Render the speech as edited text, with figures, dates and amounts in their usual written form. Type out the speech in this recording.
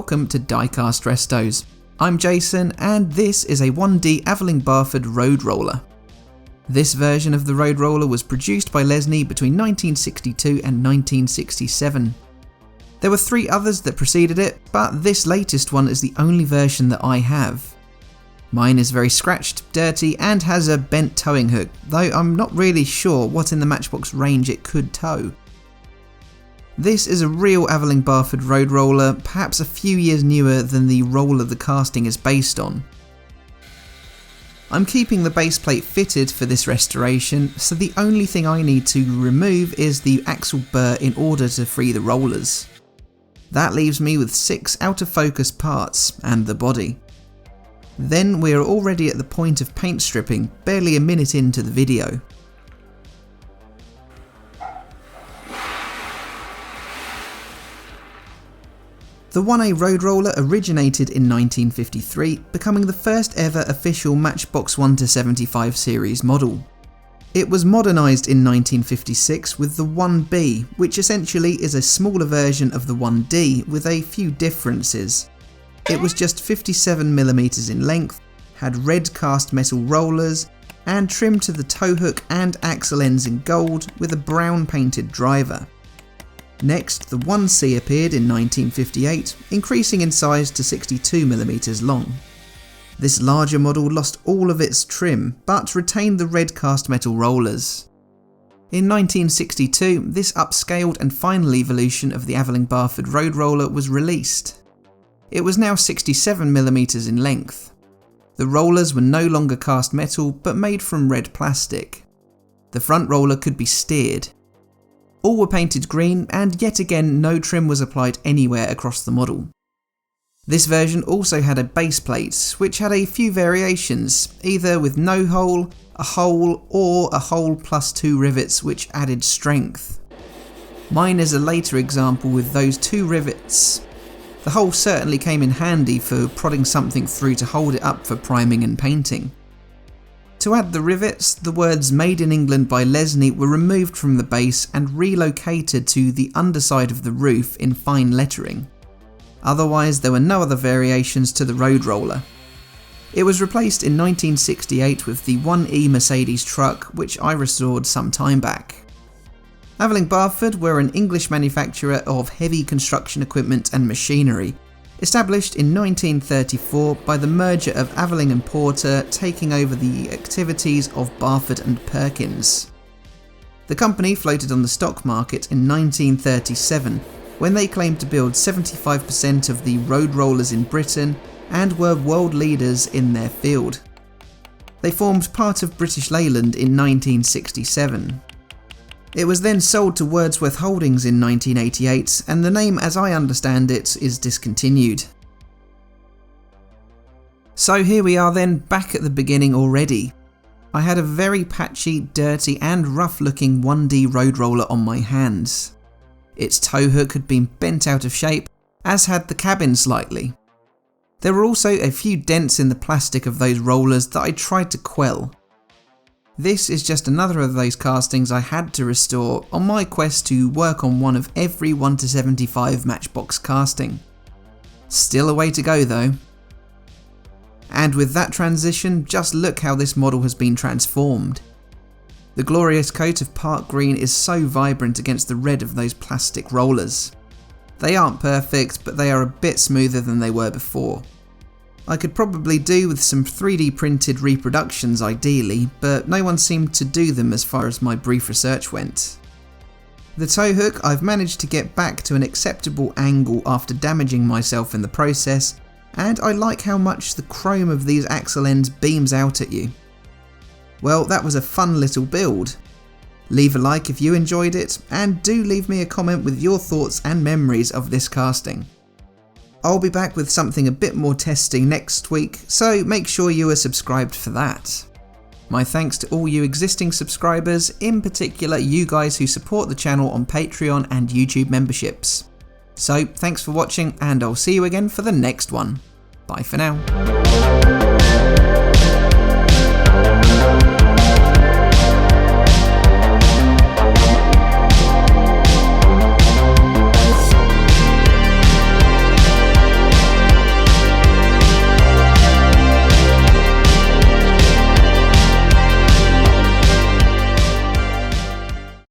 welcome to Diecast Restos. I'm Jason and this is a 1D Aveling Barford Road Roller. This version of the Road Roller was produced by Lesney between 1962 and 1967. There were 3 others that preceded it, but this latest one is the only version that I have. Mine is very scratched, dirty and has a bent towing hook, though I'm not really sure what in the Matchbox range it could tow. This is a real Aveling Barford Road Roller, perhaps a few years newer than the roller the casting is based on. I'm keeping the base plate fitted for this restoration, so the only thing I need to remove is the axle burr in order to free the rollers. That leaves me with 6 out of focus parts and the body. Then we are already at the point of paint stripping, barely a minute into the video. The 1A Road Roller originated in 1953, becoming the first ever official Matchbox 1-75 series model. It was modernised in 1956 with the 1B, which essentially is a smaller version of the 1D with a few differences. It was just 57mm in length, had red cast metal rollers, and trimmed to the tow hook and axle ends in gold with a brown painted driver. Next, the 1C appeared in 1958, increasing in size to 62mm long. This larger model lost all of its trim, but retained the red cast metal rollers. In 1962, this upscaled and final evolution of the Aveling Barford Road Roller was released. It was now 67mm in length. The rollers were no longer cast metal, but made from red plastic. The front roller could be steered. All were painted green, and yet again no trim was applied anywhere across the model. This version also had a base plate, which had a few variations, either with no hole, a hole, or a hole plus 2 rivets which added strength. Mine is a later example with those 2 rivets. The hole certainly came in handy for prodding something through to hold it up for priming and painting. To add the rivets, the words "Made in England by Lesney" were removed from the base and relocated to the underside of the roof in fine lettering. Otherwise, there were no other variations to the Road Roller. It was replaced in 1968 with the 1E Mercedes truck, which I restored some time back. Aveling Barford were an English manufacturer of heavy construction equipment and machinery, established in 1934 by the merger of Aveling and Porter taking over the activities of Barford and Perkins. The company floated on the stock market in 1937 when they claimed to build 75% of the road rollers in Britain and were world leaders in their field. They formed part of British Leyland in 1967. It was then sold to Wordsworth Holdings in 1988, and the name, as I understand it, is discontinued. So here we are then, back at the beginning already. I had a very patchy, dirty and rough looking 1D road roller on my hands. Its tow hook had been bent out of shape, as had the cabin slightly. There were also a few dents in the plastic of those rollers that I tried to quell. This is just another of those castings I had to restore on my quest to work on one of every 1-75 Matchbox casting. Still a way to go though. And with that transition, just look how this model has been transformed. The glorious coat of Park Green is so vibrant against the red of those plastic rollers. They aren't perfect, but they are a bit smoother than they were before. I could probably do with some 3D printed reproductions ideally, but no one seemed to do them as far as my brief research went. The tow hook I've managed to get back to an acceptable angle after damaging myself in the process, and I like how much the chrome of these axle ends beams out at you. Well, that was a fun little build. Leave a like if you enjoyed it, and do leave me a comment with your thoughts and memories of this casting. I'll be back with something a bit more testing next week, so make sure you are subscribed for that. My thanks to all you existing subscribers, in particular you guys who support the channel on Patreon and YouTube memberships. So thanks for watching, and I'll see you again for the next one. Bye for now.